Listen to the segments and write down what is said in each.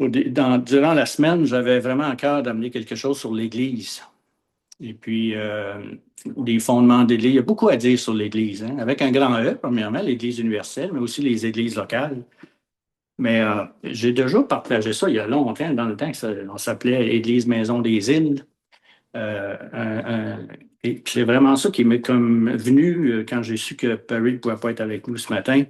Durant la semaine, j'avais vraiment à cœur d'amener quelque chose sur l'Église. Et puis, des fondements d'Église. Il y a beaucoup à dire sur l'Église, hein, avec un grand E, premièrement, l'Église universelle, mais aussi les églises locales. Mais j'ai déjà partagé ça il y a longtemps, dans le temps que on s'appelait Église Maison des Îles. Et c'est vraiment ça qui m'est comme venu quand j'ai su que Perry ne pouvait pas être avec nous ce matin.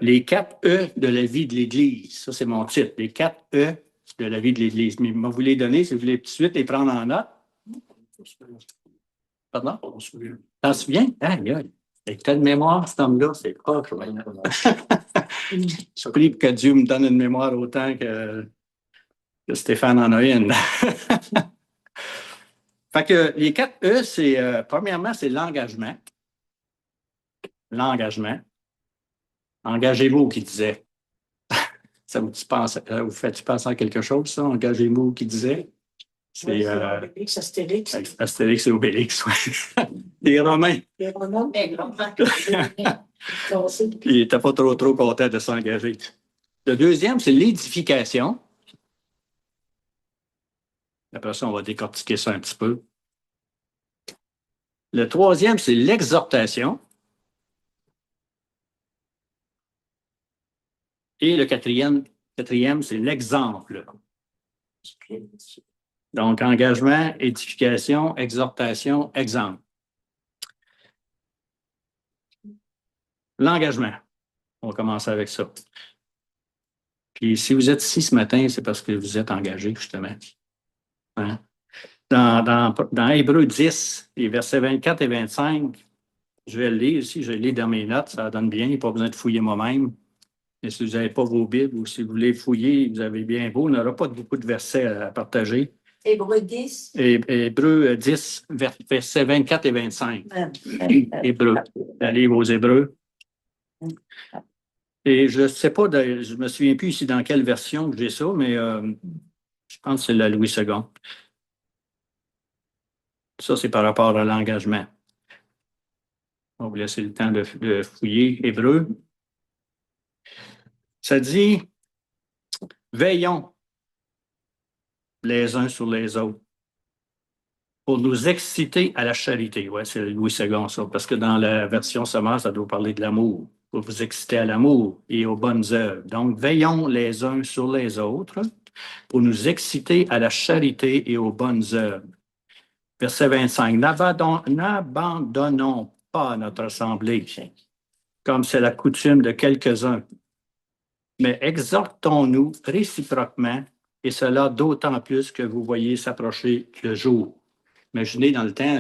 Les 4 E de la vie de l'Église. Ça, c'est mon titre. Les 4 E de la vie de l'Église. Mais vous les donner, si vous voulez tout de suite les prendre en note. Pardon? T'en souviens? Aïe, aïe. Avec telle mémoire, cet homme-là, c'est pas croyant. Je prie que Dieu me donne une mémoire autant que Stéphane en a une. Fait que les 4 E, c'est premièrement, c'est l'engagement. L'engagement. Engagez-vous, qui disait. Vous fait-tu penser à quelque chose, ça? Engagez-vous, qui disait? C'est Astérix. Astérix et Obélix, oui. Les Romains. Les Romains. Il n'était pas trop content de s'engager. Le deuxième, c'est l'édification. Après ça, on va décortiquer ça un petit peu. Le troisième, c'est l'exhortation. Et le quatrième, c'est l'exemple. Donc, engagement, édification, exhortation, exemple. L'engagement. On va commencer avec ça. Puis, si vous êtes ici ce matin, c'est parce que vous êtes engagé, justement. Hein? Dans Hébreux 10, les versets 24 et 25, je vais le lire ici, je le lis dans mes notes, ça donne bien, il n'y a pas besoin de fouiller moi-même. Et si vous n'avez pas vos Bibles ou si vous voulez fouiller, vous avez bien beau, on n'aura pas beaucoup de versets à partager. Hébreux 10. Hébreux 10, versets 24 et 25. Hébreux. Allez aux Hébreux. Et je ne sais pas, je ne me souviens plus ici dans quelle version j'ai ça, mais je pense que c'est la Louis II. Ça, c'est par rapport à l'engagement. On va vous laisser le temps de fouiller. Hébreux. Ça dit, veillons les uns sur les autres pour nous exciter à la charité. Ouais, c'est Louis II, ça, parce que dans la version sommaire, ça doit parler de l'amour. Pour vous exciter à l'amour et aux bonnes œuvres. Donc, veillons les uns sur les autres pour nous exciter à la charité et aux bonnes œuvres. Verset 25. N'abandonnons pas notre assemblée, comme c'est la coutume de quelques-uns, mais exhortons-nous réciproquement, et cela d'autant plus que vous voyez s'approcher le jour. Imaginez, dans le temps,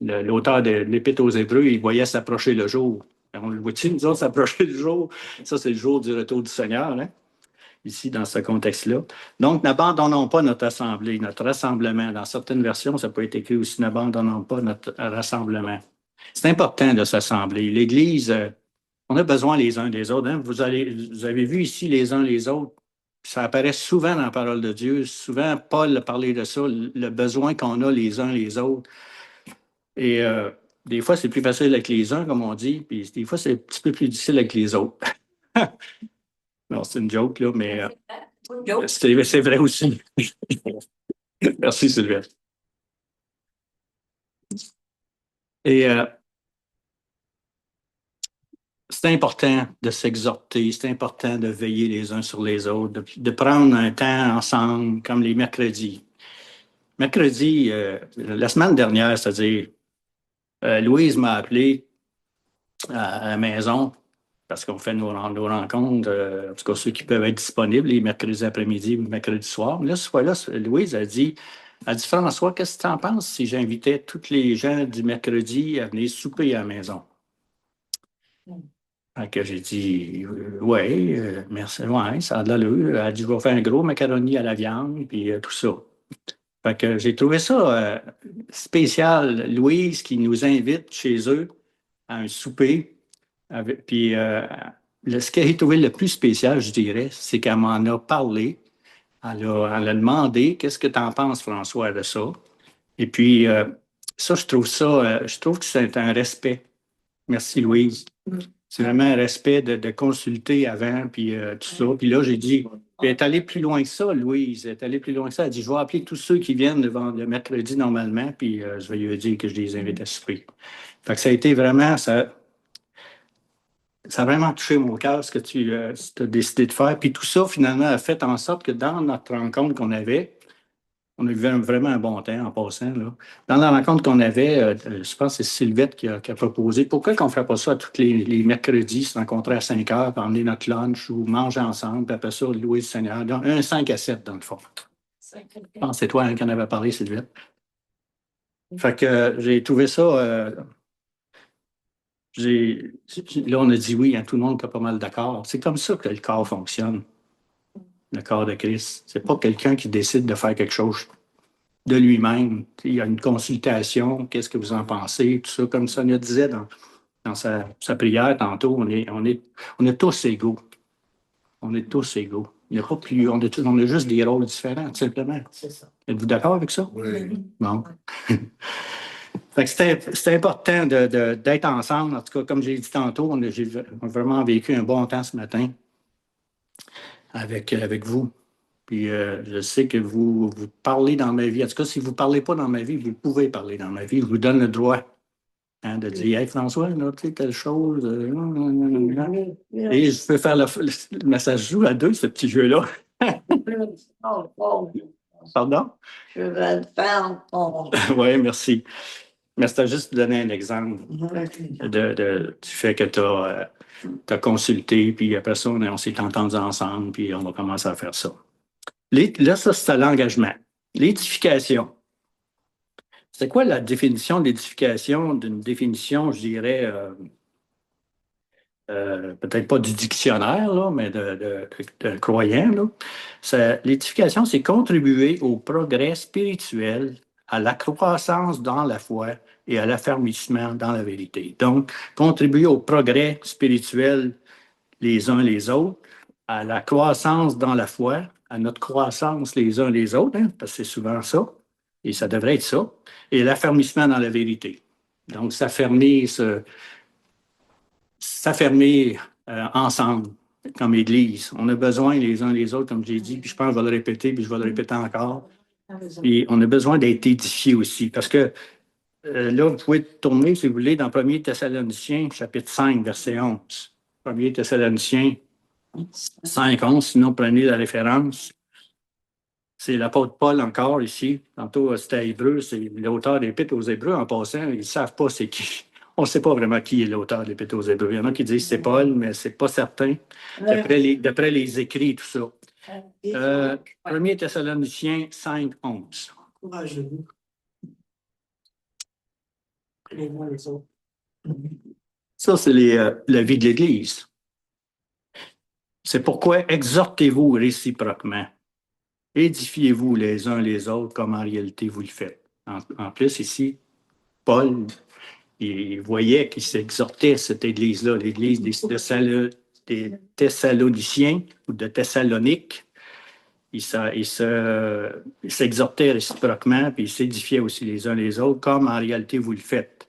l'auteur de l'Épître aux Hébreux, il voyait s'approcher le jour. On le voit-tu, nous autres, s'approcher le jour? Ça, c'est le jour du retour du Seigneur, hein? Ici, dans ce contexte-là. Donc, n'abandonnons pas notre assemblée, notre rassemblement. Dans certaines versions, ça peut être écrit aussi, n'abandonnons pas notre rassemblement. C'est important de s'assembler. L'Église, on a besoin les uns des autres. Hein? Vous avez vu ici les uns les autres. Ça apparaît souvent dans la parole de Dieu. Souvent, Paul a parlé de ça, le besoin qu'on a les uns les autres. Et des fois, c'est plus facile avec les uns, comme on dit, puis des fois, c'est un petit peu plus difficile avec les autres. Non, c'est une joke, là, mais c'est vrai aussi. Merci, Sylvain. Et c'est important de s'exhorter, c'est important de veiller les uns sur les autres, de prendre un temps ensemble, comme les mercredis. Mercredi, la semaine dernière, c'est-à-dire, Louise m'a appelé à la maison parce qu'on fait nos rencontres, en tout cas ceux qui peuvent être disponibles les mercredis après-midi ou le mercredi soir. Mais là, ce fois-là, Louise a dit François, qu'est-ce que tu en penses si j'invitais tous les gens du mercredi à venir souper à la maison? Que j'ai dit oui, merci, ouais, ça a de l'allure. Elle a dit je vais faire un gros macaroni à la viande, puis tout ça. Fait que j'ai trouvé ça spécial, Louise qui nous invite chez eux à un souper. Puis ce que j'ai trouvé le plus spécial, je dirais, c'est qu'elle m'en a parlé. Elle a demandé qu'est-ce que tu en penses, François, de ça. Et puis ça, je trouve que c'est un respect. Merci, Louise. C'est vraiment un respect de consulter avant, puis tout ça. Puis là, j'ai dit, elle est allée plus loin que ça, Louise. Elle est allée plus loin que ça. Elle dit, je vais appeler tous ceux qui viennent le mercredi normalement, puis je vais lui dire que je les invite à souper. Fait que ça a été vraiment, ça a vraiment touché mon cœur ce que tu as décidé de faire. Puis tout ça, finalement, a fait en sorte que dans notre rencontre qu'on avait, on a eu vraiment un bon temps en passant, là. Dans la rencontre qu'on avait, je pense que c'est Sylvette qui a proposé pourquoi qu'on ne ferait pas ça tous les mercredis, se rencontrer à 5 heures, puis emmener notre lunch ou manger ensemble, puis après ça, louer le Seigneur. Donc, un 5 à 7 dans le fond. Je pense que c'est toi qui en avais parlé, Sylvette. Fait que j'ai trouvé ça. Là, on a dit oui, hein, tout le monde qui a pas mal d'accord. C'est comme ça que le corps fonctionne, le corps de Christ. C'est pas quelqu'un qui décide de faire quelque chose de lui-même. Il y a une consultation, qu'est-ce que vous en pensez, tout ça, comme Sonia disait dans sa prière tantôt, on est tous égaux. On est tous égaux. Il n'y a pas plus, on a juste des rôles différents, tout simplement. C'est ça. Êtes-vous d'accord avec ça? Oui. Bon. Fait que c'était important d'être ensemble. En tout cas, comme j'ai dit tantôt, on a vraiment vécu un bon temps ce matin avec vous. Puis je sais que vous parlez dans ma vie. En tout cas, si vous ne parlez pas dans ma vie, vous pouvez parler dans ma vie. Je vous donne le droit, hein, de dire Hey François, là, tu sais, telle chose. Et je peux faire le massage joue à deux, ce petit jeu-là. Pardon? Je vais le faire pour... Oui, merci. Mais c'était juste pour donner un exemple du fait que tu as consulté, puis après ça, on s'est entendu ensemble, puis on va commencer à faire ça. Là, ça, c'est l'engagement. L'édification. C'est quoi la définition de l'édification? D'une définition, je dirais, peut-être pas du dictionnaire, là, mais de croyant. L'édification, c'est contribuer au progrès spirituel, à la croissance dans la foi et à l'affermissement dans la vérité. Donc, contribuer au progrès spirituel les uns les autres, à la croissance dans la foi, à notre croissance les uns les autres, hein, parce que c'est souvent ça, et ça devrait être ça, et l'affermissement dans la vérité. Donc, s'affermir ensemble comme Église. On a besoin les uns les autres, comme j'ai dit, puis je pense que je vais le répéter, puis je vais le répéter encore. Et on a besoin d'être édifiés aussi, parce que là, vous pouvez tourner, si vous voulez, dans 1 Thessaloniciens, chapitre 5, verset 11. 1 Thessaloniciens 5, 11, sinon prenez la référence. C'est l'apôtre Paul encore ici. Tantôt, c'était Hébreu, c'est l'auteur des Épîtres aux Hébreux. En passant, ils ne savent pas c'est qui. On ne sait pas vraiment qui est l'auteur des Épîtres aux Hébreux. Il y en a qui disent que c'est Paul, mais ce n'est pas certain. D'après les écrits et tout ça. 1 Thessaloniciens 5, 11. Couragez-vous. Les uns les autres. Ça, c'est la vie de l'Église. C'est pourquoi exhortez-vous réciproquement. Édifiez-vous les uns les autres comme en réalité vous le faites. En plus, ici, Paul, il voyait qu'il s'exhortait cette Église-là, l'Église des Thessaloniciens ou de Thessalonique. Il s'exhortait réciproquement, puis il s'édifiait aussi les uns les autres comme en réalité vous le faites.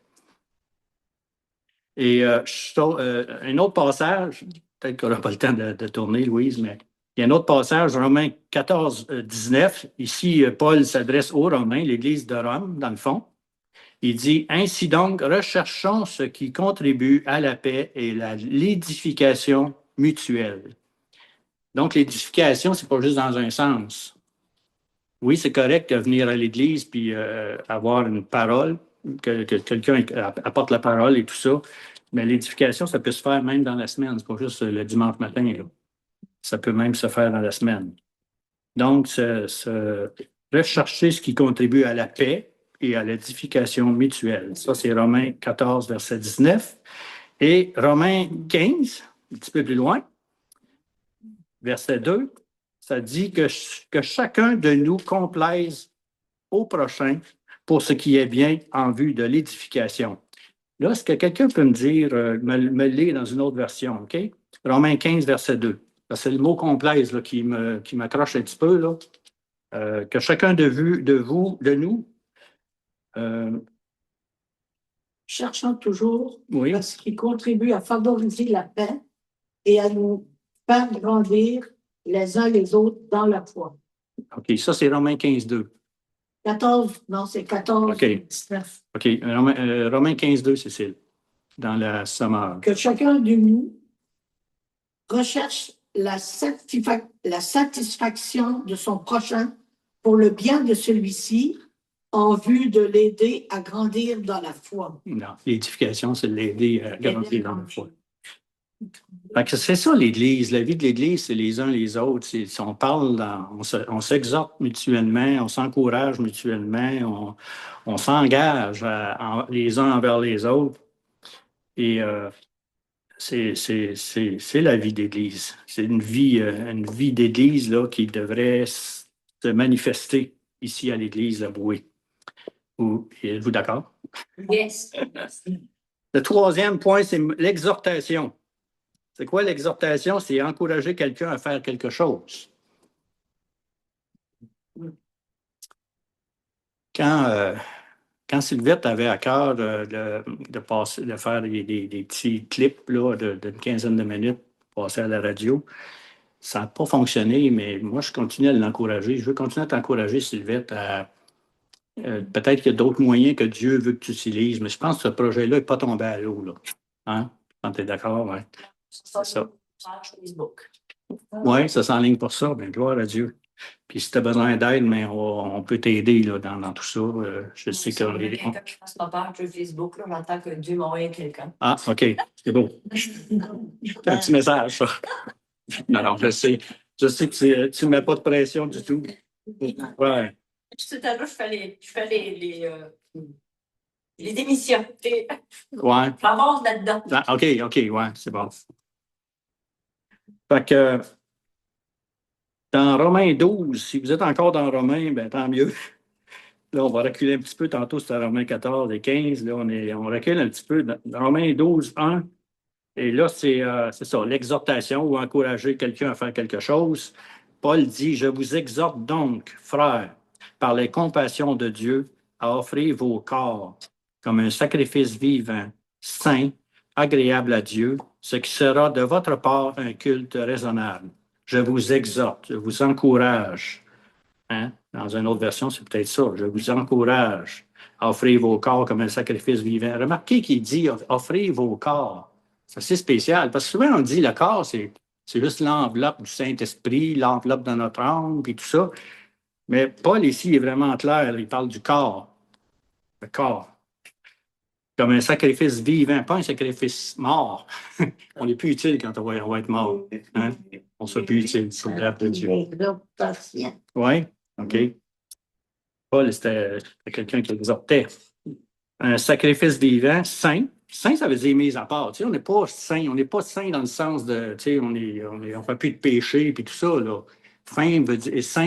Et un autre passage, peut-être qu'on n'aura pas le temps de tourner, Louise, mais il y a un autre passage, Romains 14, 19. Ici, Paul s'adresse aux Romains, l'Église de Rome, dans le fond. Il dit « Ainsi donc, recherchons ce qui contribue à la paix et l'édification mutuelle. » Donc, l'édification, c'est pas juste dans un sens. Oui, c'est correct de venir à l'Église puis avoir une parole, que quelqu'un apporte la parole et tout ça. Mais l'édification, ça peut se faire même dans la semaine. C'est pas juste le dimanche matin, là. Ça peut même se faire dans la semaine. Donc, rechercher ce qui contribue à la paix et à l'édification mutuelle. Ça, c'est Romains 14, verset 19. Et Romains 15, un petit peu plus loin, verset 2, ça dit que chacun de nous complaise au prochain pour ce qui est bien en vue de l'édification. Là, est-ce que quelqu'un peut me dire, me lire dans une autre version, OK? Romains 15, verset 2. C'est le mot complaise là, qui m'accroche un petit peu. Là. Que chacun de nous cherchant toujours Oui. ce qui contribue à favoriser la paix et à nous faire grandir les uns les autres dans la foi. OK, ça, c'est Romains 15, 2. 14, non, c'est 14, OK. 19. OK, Romains 15, 2, Cécile, dans la Sommeur. Que chacun de nous recherche la satisfaction de son prochain pour le bien de celui-ci en vue de l'aider à grandir dans la foi. Non, l'édification, c'est de l'aider à grandir dans la foi. Fait que c'est ça, l'Église. La vie de l'Église, c'est les uns les autres. On parle, on s'exhorte mutuellement, on s'encourage mutuellement, on s'engage les uns envers les autres. Et c'est la vie d'Église. C'est une vie d'Église là, qui devrait se manifester ici à l'Église à Boué. Êtes-vous d'accord? Yes. Le troisième point, c'est l'exhortation. C'est quoi l'exhortation? C'est encourager quelqu'un à faire quelque chose. Quand Sylvette avait à cœur de faire des petits clips là, d'une quinzaine de minutes pour passer à la radio, ça n'a pas fonctionné, mais moi, je continue à l'encourager. Je veux continuer à t'encourager, Sylvette, peut-être qu'il y a d'autres moyens que Dieu veut que tu utilises, mais je pense que ce projet-là n'est pas tombé à l'eau. Là. Hein? Quand tu es d'accord, ouais. C'est ça. Oui, ça s'enligne pour ça. Bien, gloire à Dieu. Puis si tu as besoin d'aide, mais on peut t'aider là, dans tout ça. Je sais que. Quelqu'un qui fasse pas peur sur Facebook, là, j'entends que Dieu m'a envoyé quelqu'un. Ah, OK. C'est beau. C'est un petit message, ça. Non, non, je sais. Je sais que tu ne mets pas de pression du tout. Ouais. Tout à l'heure, je fais les émissions. Ouais. J'avance là-dedans. Ah, OK, ouais, c'est bon. Fait que dans Romains 12, si vous êtes encore dans Romains, ben tant mieux. Là, on va reculer un petit peu. Tantôt, c'était Romains 14 et 15. Là, on recule un petit peu. Dans Romains 12, 1. Et là, c'est ça, l'exhortation ou encourager quelqu'un à faire quelque chose. Paul dit, je vous exhorte donc, frères, par les compassions de Dieu, à offrir vos corps comme un sacrifice vivant, saint, agréable à Dieu, ce qui sera de votre part un culte raisonnable. Je vous exhorte, je vous encourage. Hein? Dans une autre version, c'est peut-être ça. Je vous encourage à offrir vos corps comme un sacrifice vivant. Remarquez qu'il dit offrir vos corps. C'est assez spécial parce que souvent on dit le corps, c'est juste l'enveloppe du Saint-Esprit, l'enveloppe de notre âme, puis tout ça. Mais Paul ici est vraiment clair, il parle du corps. Le corps. Comme un sacrifice vivant, pas un sacrifice mort. On n'est plus utile quand on va être mort. Hein? On ne sera plus utile sur l'œuvre de Dieu. Oui, OK. Paul, c'était quelqu'un qui exhortait. Un sacrifice vivant, saint. Saint, ça veut dire mis à part. Tu sais, on n'est pas saint. On n'est pas saint dans le sens de, tu sais, on ne fait plus de péché puis tout ça. Là. Saint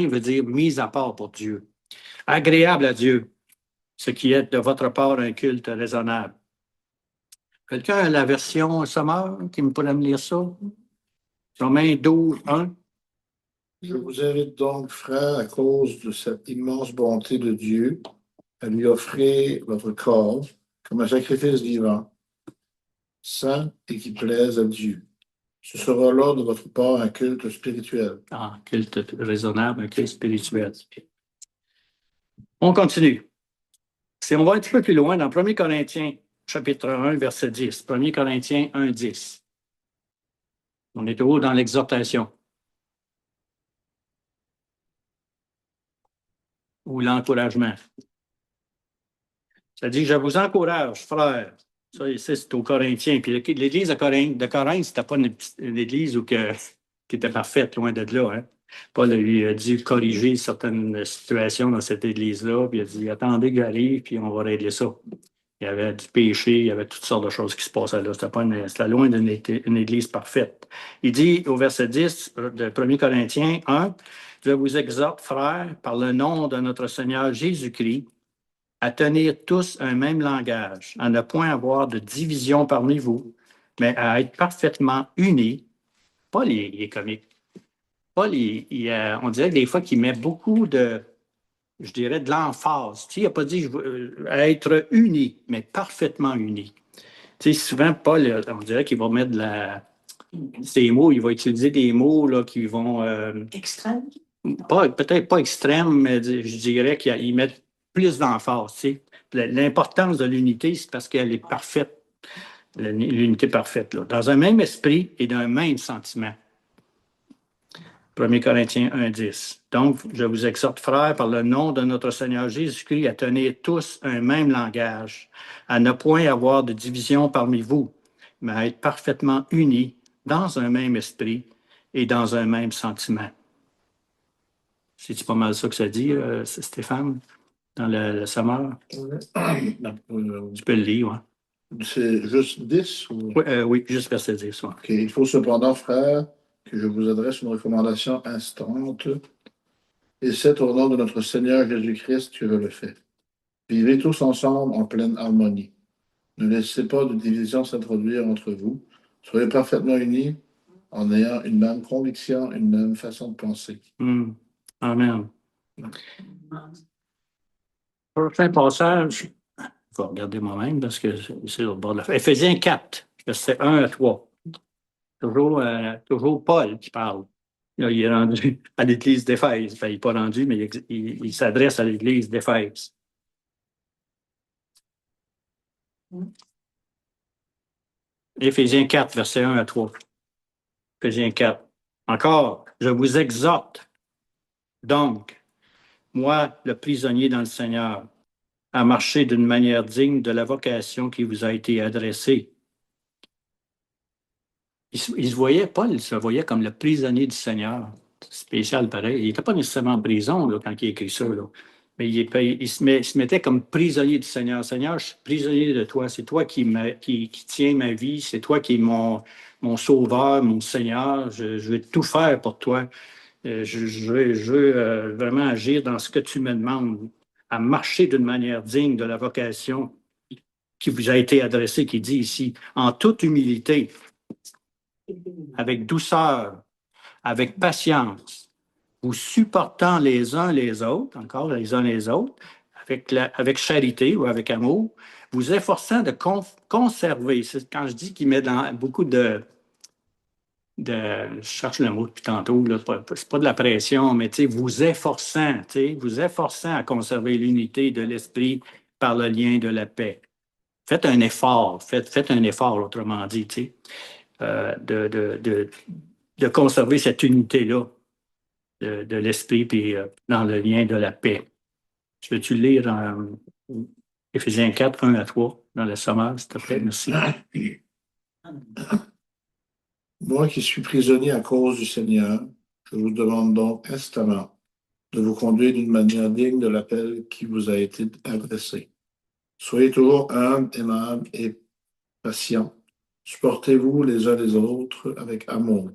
veut dire mis à part pour Dieu. Agréable à Dieu, ce qui est de votre part un culte raisonnable. Quelqu'un a la version Sommeur qui me pourrait me lire ça? Romains 12, 1. Je vous invite donc, frères, à cause de cette immense bonté de Dieu, à lui offrir votre corps comme un sacrifice vivant, saint et qui plaise à Dieu. Ce sera là de votre part un culte spirituel. Ah, culte raisonnable, un culte spirituel. On continue. Si on va un petit peu plus loin, dans 1 Corinthiens, chapitre 1, verset 10. 1 Corinthiens 1, 10. On est toujours dans l'exhortation. Ou l'encouragement. Ça dit, je vous encourage, frères. Ça, c'est aux Corinthiens. Puis l'église de Corinthe, c'était pas une église qui était parfaite, loin de là. Hein? Paul lui a dû corriger certaines situations dans cette église-là. Puis il a dit, attendez que j'arrive, puis on va régler ça. Il y avait du péché, il y avait toutes sortes de choses qui se passaient là. C'était loin d'une église parfaite. Il dit au verset 10 de 1 Corinthiens 1, je vous exhorte, frères, par le nom de notre Seigneur Jésus-Christ, à tenir tous un même langage, à ne point avoir de division parmi vous, mais à être parfaitement unis. Paul, il est comique. Paul, on dirait que des fois qu'il met beaucoup je dirais, de l'emphase. Tu sais, il n'a pas dit être unis, mais parfaitement unis. Tu sais, souvent, Paul, on dirait qu'il va mettre ces mots, il va utiliser des mots là, qui vont Extrême. peut-être pas extrêmes, mais je dirais qu'ils mettent plus d'emphase. Tu sais. L'importance de l'unité, c'est parce qu'elle est parfaite, l'unité parfaite, là, dans un même esprit et d'un même sentiment. 1 Corinthiens 1,10. Donc, je vous exhorte, frères, par le nom de notre Seigneur Jésus-Christ, à tenir tous un même langage, à ne point avoir de division parmi vous, mais à être parfaitement unis dans un même esprit et dans un même sentiment. C'est-tu pas mal ça que ça dit, Stéphane, dans le sommaire? Tu peux le lire, ouais. C'est juste 10 ou... Oui, juste verset 10. Ouais. Ok. Il faut cependant, frère, que je vous adresse une recommandation instante, et c'est au nom de notre Seigneur Jésus-Christ que je le fais. Vivez tous ensemble en pleine harmonie. Ne laissez pas de division s'introduire entre vous. Soyez parfaitement unis en ayant une même conviction, une même façon de penser. Amen. Prochain passage, je vais regarder moi-même parce que c'est au bord de la fin. Éphésiens 4, versets 1 à 3. Toujours Paul qui parle. Là, il est rendu à l'église d'Éphèse. Enfin, il n'est pas rendu, mais il s'adresse à l'église d'Éphèse. Éphésiens 4, versets 1 à 3. Éphésiens 4. Encore, je vous exhorte, donc, moi, le prisonnier dans le Seigneur, à marcher d'une manière digne de la vocation qui vous a été adressée. Il se voyait, Paul se voyait comme le prisonnier du Seigneur. Spécial pareil. Il n'était pas nécessairement en prison là, quand il a écrit ça. Là. Mais il se mettait comme prisonnier du Seigneur. Seigneur, je suis prisonnier de toi. C'est toi qui tiens ma vie. C'est toi qui es mon sauveur, mon Seigneur. Je vais tout faire pour toi. Je veux vraiment agir dans ce que tu me demandes, à marcher d'une manière digne de la vocation qui vous a été adressée, qui dit ici, en toute humilité, avec douceur, avec patience, vous supportant les uns les autres, encore les uns les autres, avec charité ou avec amour, vous efforçant de conserver. C'est quand je dis qu'il met dans beaucoup je cherche le mot depuis tantôt, c'est pas de la pression, mais vous efforçant à conserver l'unité de l'esprit par le lien de la paix. Faites un effort, faites un effort, autrement dit, de conserver cette unité-là de l'esprit puis dans le lien de la paix. Je vais-tu lire Éphésiens 4, 1 à 3, dans le sommaire, s'il te plaît? Merci. Moi qui suis prisonnier à cause du Seigneur, je vous demande donc instamment de vous conduire d'une manière digne de l'appel qui vous a été adressé. Soyez toujours humbles, aimables et patients. Supportez-vous les uns les autres avec amour.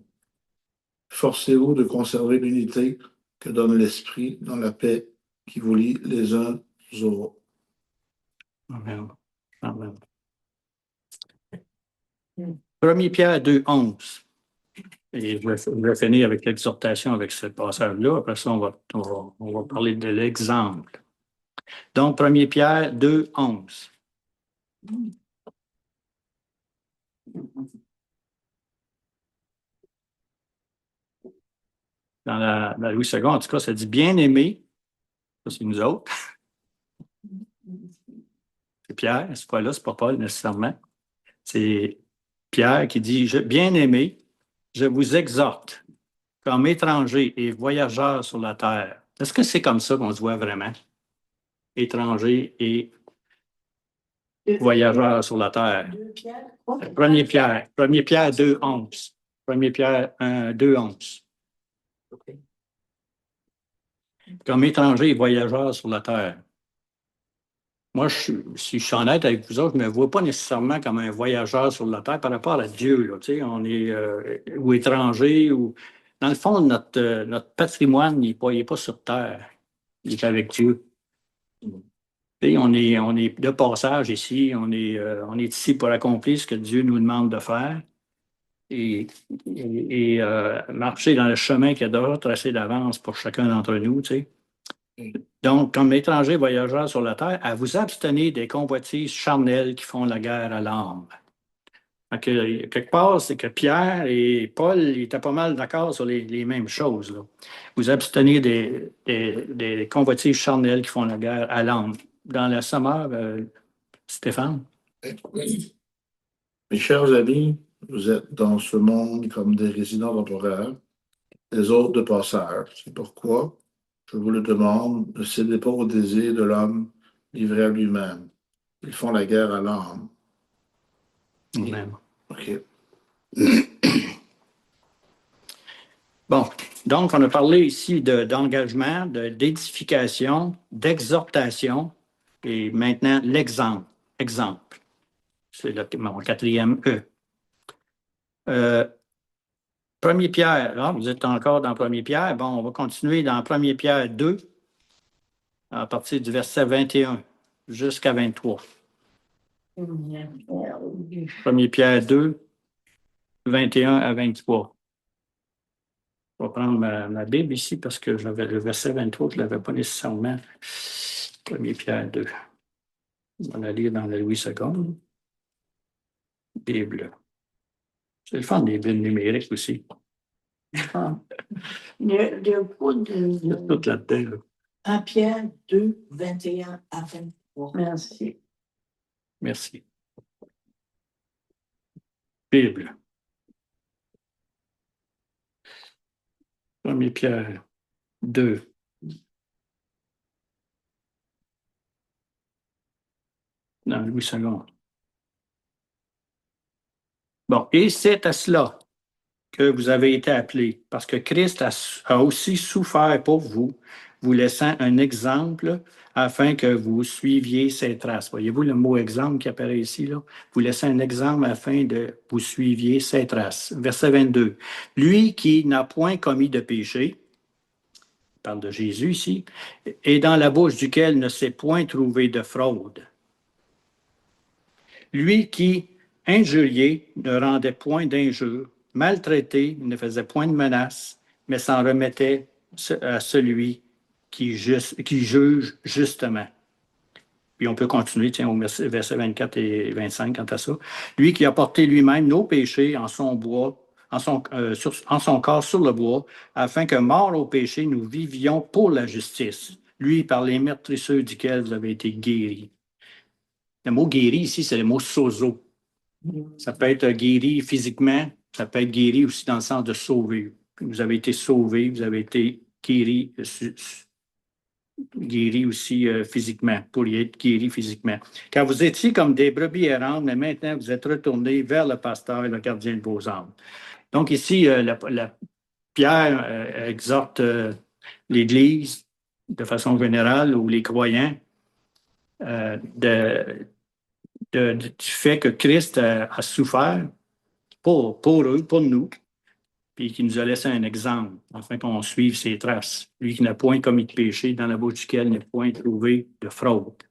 Forcez-vous de conserver l'unité que donne l'Esprit dans la paix qui vous lie les uns aux autres. Amen. Amen. 1 Pierre 2, 11. Et je vais finir avec l'exhortation avec ce passage-là. Après ça, on va parler de l'exemple. Donc, 1 Pierre 2, 11. Dans la Louis II, en tout cas, ça dit bien-aimé. Ça, c'est nous autres. C'est Pierre, cette fois-là, c'est pas Paul nécessairement. C'est Pierre qui dit bien-aimé, je vous exhorte, comme étrangers et voyageurs sur la terre. Est-ce que c'est comme ça qu'on se voit vraiment? Étrangers et voyageurs sur la terre. 1 Pierre 2, 11. 1 Pierre 2, 11. Comme étrangers et voyageurs sur la terre. Moi, si je suis honnête avec vous autres, je ne me vois pas nécessairement comme un voyageur sur la terre par rapport à Dieu. Là, on est ou étranger ou. Dans le fond, notre patrimoine, il n'est pas sur terre. Il est avec Dieu. On est de passage ici. On est ici pour accomplir ce que Dieu nous demande de faire et marcher dans le chemin qu'il a déjà tracé d'avance pour chacun d'entre nous. Donc, comme étranger voyageur sur la terre, à vous abstenir des convoitises charnelles qui font la guerre à l'âme. Donc, quelque part, c'est que Pierre et Paul ils étaient pas mal d'accord sur les mêmes choses, là. Vous abstenir des convoitises charnelles qui font la guerre à l'âme. Dans la sommaire, Stéphane? Mes chers amis, vous êtes dans ce monde comme des résidents temporaires, des hôtes de passage. C'est pourquoi je vous le demande, ne cédez pas au désir de l'homme livré à lui-même. Ils font la guerre à l'âme. Amen. OK. Bon, donc on a parlé ici d'engagement, d'édification, d'exhortation et maintenant l'exemple. Exemple. C'est mon quatrième E. 1er Pierre, là, vous êtes encore dans 1er Pierre. Bon, on va continuer dans 1er Pierre 2, à partir du verset 21 jusqu'à 23. 1er Pierre 2, 21 à 23. Je vais prendre ma Bible ici parce que j'avais le verset 23, je ne l'avais pas nécessairement. 1er Pierre 2. On va la lire dans la Louis II. Bible. C'est le fun des Bibles numériques aussi. Le coup Il y a de tout là-dedans. Là. 1 Pierre 2, 21 à 23. Merci. Merci. Bible. 1er Pierre 2. Dans Louis II. Bon, et c'est à cela que vous avez été appelés, parce que Christ a aussi souffert pour vous, vous laissant un exemple afin que vous suiviez ses traces. Voyez-vous le mot exemple qui apparaît ici, là? Vous laissez un exemple afin de vous suiviez ses traces. Verset 22. Lui qui n'a point commis de péché, il parle de Jésus ici, et dans la bouche duquel ne s'est point trouvé de fraude. Lui qui, injurié, ne rendait point d'injure, maltraité, ne faisait point de menaces, mais s'en remettait à celui qui juge justement. Puis on peut continuer, tiens, au verset 24 et 25 quant à ça. Lui qui a porté lui-même nos péchés en son bois, en son corps sur le bois, afin que, mort au péché, nous vivions pour la justice. Lui, par les meurtrisseurs duquel vous avez été guéris. Le mot guéri ici, c'est le mot sozo. Ça peut être guéri physiquement, ça peut être guéri aussi dans le sens de sauver. Vous avez été sauvé, vous avez été guéri, guéri aussi physiquement, pour y être guéri physiquement. Car vous étiez comme des brebis errantes, mais maintenant vous êtes retournés vers le pasteur, le gardien de vos âmes. Donc ici, Pierre exhorte l'Église de façon générale, ou les croyants, du fait que Christ a souffert pour eux, pour nous, puis qu'il nous a laissé un exemple, afin qu'on suive ses traces. Lui qui n'a point commis de péché, dans la bouche duquel n'est point trouvé de fraude.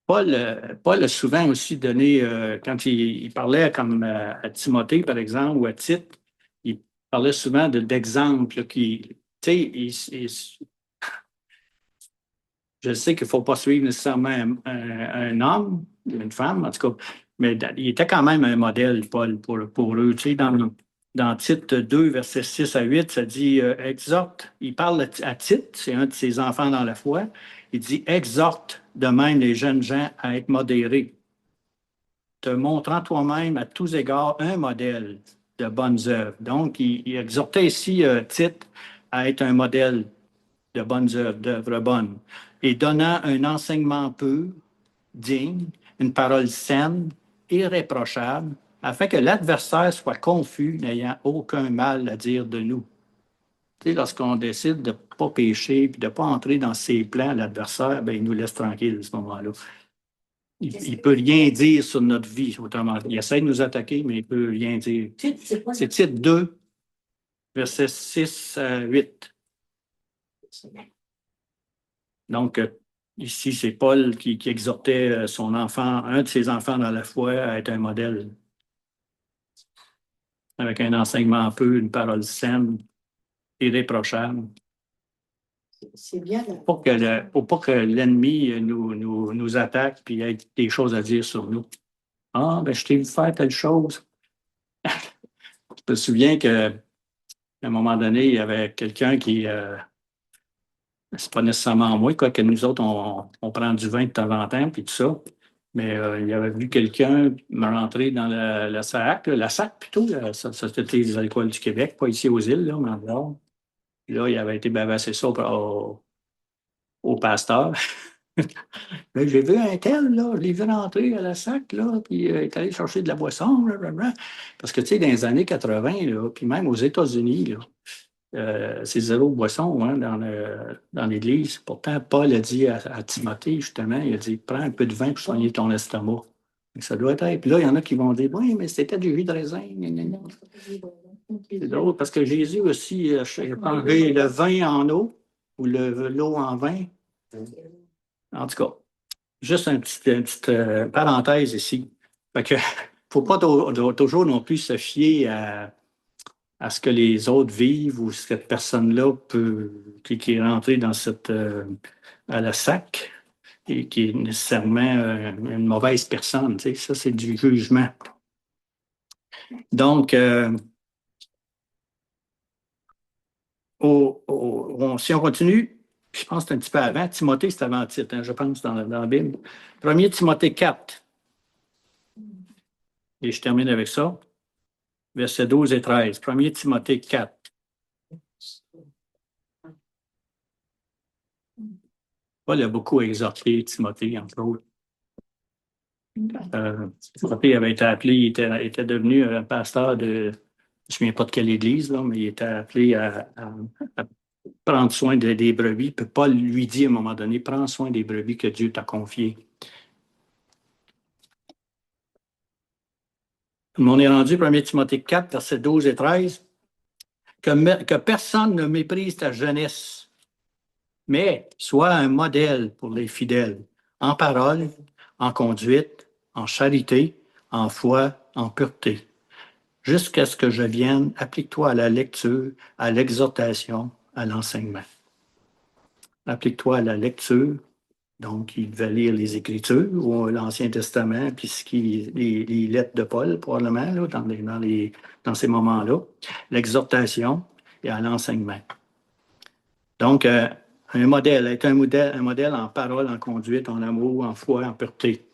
Paul a souvent aussi donné, quand il parlait comme à Timothée, par exemple, ou à Tite, il parlait souvent d'exemples qui, tu sais, je sais qu'il ne faut pas suivre nécessairement un homme, une femme, en tout cas, mais il était quand même un modèle, Paul, pour eux. Tu sais, dans Tite 2, versets 6 à 8, ça dit exhorte. Il parle à Tite, c'est un de ses enfants dans la foi. Il dit exhorte de même les jeunes gens à être modérés, te montrant toi-même à tous égards un modèle de bonnes œuvres. Donc, il exhortait ici Tite à être un modèle de bonnes œuvres, d'œuvres bonnes, et donnant un enseignement pur, digne, une parole saine, irréprochable, afin que l'adversaire soit confus, n'ayant aucun mal à dire de nous. Tu sais, lorsqu'on décide de ne pas pécher et de ne pas entrer dans ses plans, l'adversaire, ben, il nous laisse tranquille à ce moment-là. Il ne peut rien dire sur notre vie, autrement. Il essaie de nous attaquer, mais il ne peut rien dire. C'est Tite 2, versets 6 à 8. Donc, ici, c'est Paul qui exhortait son enfant, un de ses enfants dans la foi, à être un modèle avec un enseignement peu, une parole saine, irréprochable. C'est bien. Pour pas que l'ennemi nous attaque puis ait des choses à dire sur nous. Ah, ben, je t'ai vu faire telle chose. Je me souviens qu'à un moment donné, il y avait quelqu'un qui, c'est pas nécessairement moi, quoi, que nous autres, on prend du vin de temps en temps, puis tout ça. Mais il avait vu quelqu'un me rentrer dans la SAC, la SAC plutôt, la Société des alcools du Québec, pas ici aux îles, là, mais en dehors. Puis là, il avait été bavassé ça au pasteur. Là, j'ai vu un tel, là, je l'ai vu rentrer à la SAC, là, puis il est allé chercher de la boisson, blablabla. Parce que, tu sais, dans les années 80, là, puis même aux États-Unis, là, c'est zéro boisson hein, dans l'Église. Pourtant, Paul a dit à Timothée, justement, il a dit, prends un peu de vin pour soigner ton estomac. Ça doit être. Puis là, il y en a qui vont dire, oui, mais c'était du jus de raisin. C'est drôle, parce que Jésus aussi a changé le vin en eau, ou l'eau en vin. En tout cas, juste une petite parenthèse ici. Fait que, faut pas toujours non plus se fier à ce que les autres vivent ou cette personne-là qui est rentrée dans à la SAC et qui est nécessairement une mauvaise personne. Tu sais, ça, c'est du jugement. Donc, si on continue, je pense que c'est un petit peu avant. Timothée, c'est avant titre, hein, je pense, dans la Bible. 1 Timothée 4. Et je termine avec ça. Versets 12 et 13. 1 Timothée 4. Paul a beaucoup exhorté Timothée, entre autres. Timothée avait été appelé, il était devenu un pasteur je ne me souviens pas de quelle église, là, mais il était appelé à prendre soin des brebis. Puis Paul lui dit à un moment donné, prends soin des brebis que Dieu t'a confiées. On est rendu 1 Timothée 4, versets 12 et 13. Que personne ne méprise ta jeunesse, mais sois un modèle pour les fidèles, en parole, en conduite, en charité, en foi, en pureté. Jusqu'à ce que je vienne, applique-toi à la lecture, à l'exhortation, à l'enseignement. Applique-toi à la lecture. Donc, il devait lire les Écritures ou l'Ancien Testament, puis les lettres de Paul, probablement, là, dans ces moments-là. L'exhortation et à l'enseignement. Donc, un modèle, être un modèle en parole, en conduite, en amour, en foi, en pureté.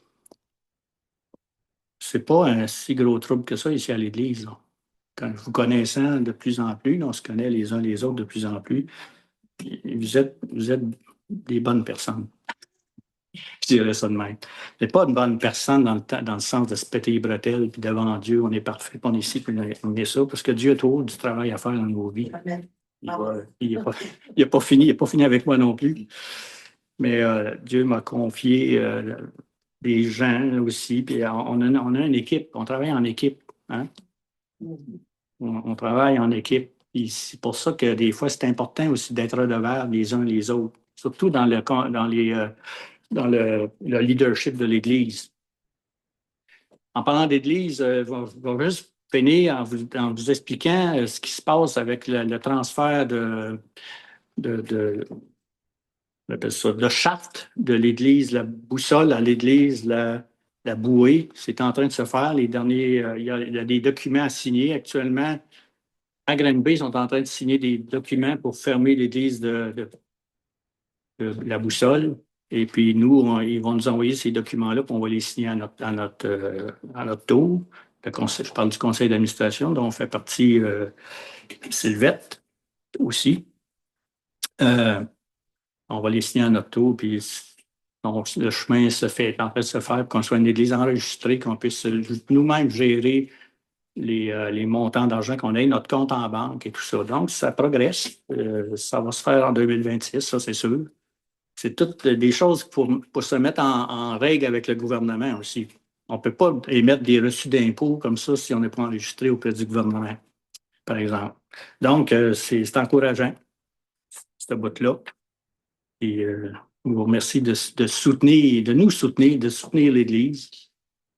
C'est pas un si gros trouble que ça ici à l'Église. Là. Quand vous connaissant de plus en plus, on se connaît les uns les autres de plus en plus, vous êtes des bonnes personnes. Je dirais ça de même. Vous n'êtes pas une bonne personne dans le sens de se péter les bretelles, puis devant Dieu, on est parfait, puis on est ici, puis on est ça, parce que Dieu a trop du travail à faire dans nos vies. Il n'a pas fini avec moi non plus. Mais Dieu m'a confié des gens aussi, puis on a une équipe, on travaille en équipe. Hein? On travaille en équipe. Et c'est pour ça que des fois, c'est important aussi d'être redevables les uns les autres, surtout dans le leadership de l'Église. En parlant d'Église, je vais juste finir en vous expliquant ce qui se passe avec le transfert de charte de l'Église, la boussole à l'Église, la bouée. C'est en train de se faire. Les derniers, il y a des documents à signer actuellement. À Granby, ils sont en train de signer des documents pour fermer l'Église de la boussole. Et puis, nous, ils vont nous envoyer ces documents-là, puis on va les signer à notre tour. Je parle du conseil d'administration, dont on fait partie Sylvette aussi. On va les signer à notre tour, puis donc, le chemin est en train de se faire pour qu'on soit une église enregistrée, qu'on puisse nous-mêmes gérer les montants d'argent qu'on a, notre compte en banque et tout ça. Donc, ça progresse. Ça va se faire en 2026, ça, c'est sûr. C'est toutes des choses pour se mettre en règle avec le gouvernement aussi. On ne peut pas émettre des reçus d'impôts comme ça si on n'est pas enregistré auprès du gouvernement, par exemple. Donc, c'est encourageant, ce bout-là. Et je vous remercie de nous soutenir, de soutenir l'Église.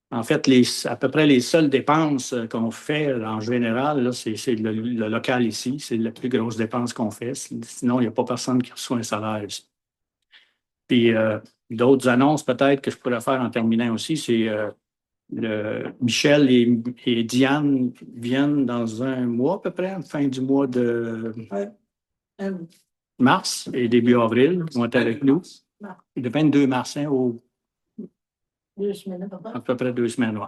En fait, à peu près les seules dépenses qu'on fait en général, là, c'est le local ici. C'est la plus grosse dépense qu'on fait. Sinon, il n'y a pas personne qui reçoit un salaire ici. Puis d'autres annonces peut-être que je pourrais faire en terminant aussi, c'est Michel et Diane viennent dans un mois à peu près, fin du mois de mars et début avril. Ils vont être avec nous. Le 22 mars, hein, 2 semaines, à peu près 2 semaines. Ouais.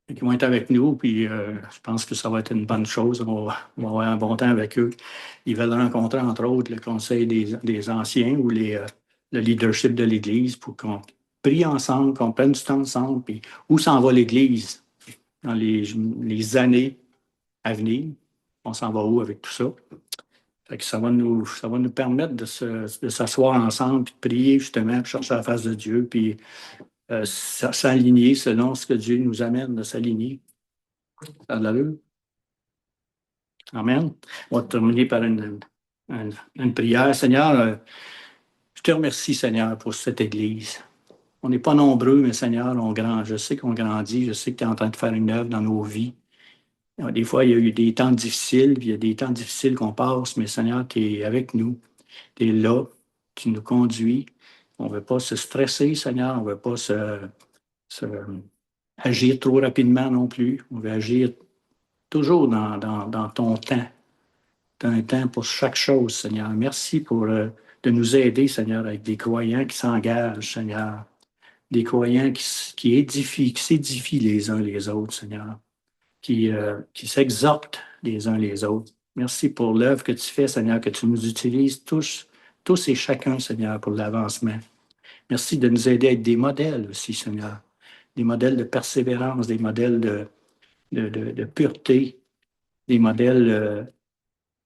Ils vont être avec nous, puis je pense que ça va être une bonne chose. On va avoir un bon temps avec eux. Ils veulent rencontrer, entre autres, le conseil des anciens ou le leadership de l'Église pour qu'on prie ensemble, qu'on prenne du temps ensemble, puis où s'en va l'Église dans les années à venir. On s'en va où avec tout ça? Fait que ça va nous permettre de s'asseoir ensemble, puis de prier justement, puis chercher la face de Dieu, puis s'aligner selon ce que Dieu nous amène de s'aligner. Ça a de l'allure? Amen. On va terminer par une prière. Seigneur, je te remercie, Seigneur, pour cette Église. On n'est pas nombreux, mais Seigneur, je sais qu'on grandit, je sais que tu es en train de faire une œuvre dans nos vies. Des fois, il y a eu des temps difficiles, puis il y a des temps difficiles qu'on passe, mais Seigneur, tu es avec nous, tu es là, tu nous conduis. On ne veut pas se stresser, Seigneur, on ne veut pas agir trop rapidement non plus. On veut agir toujours dans ton temps. Tu as un temps pour chaque chose, Seigneur. Merci de nous aider, Seigneur, avec des croyants qui s'engagent, Seigneur. Des croyants qui s'édifient les uns les autres, Seigneur. Qui s'exhortent les uns les autres. Merci pour l'œuvre que tu fais, Seigneur, que tu nous utilises tous et chacun, Seigneur, pour l'avancement. Merci de nous aider à être des modèles aussi, Seigneur. Des modèles de persévérance, des modèles de pureté, des modèles,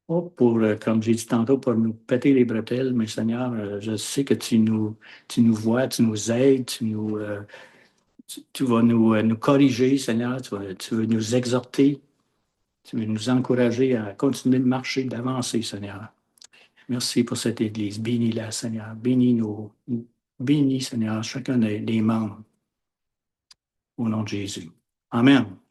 comme j'ai dit tantôt, pour nous péter les bretelles, mais Seigneur, je sais que tu nous vois, tu nous aides, tu vas nous corriger, Seigneur, tu veux nous exhorter, tu veux nous encourager à continuer de marcher, d'avancer, Seigneur. Merci pour cette Église. Bénis-la, Seigneur. Bénis, Seigneur, chacun des membres. Au nom de Jésus. Amen.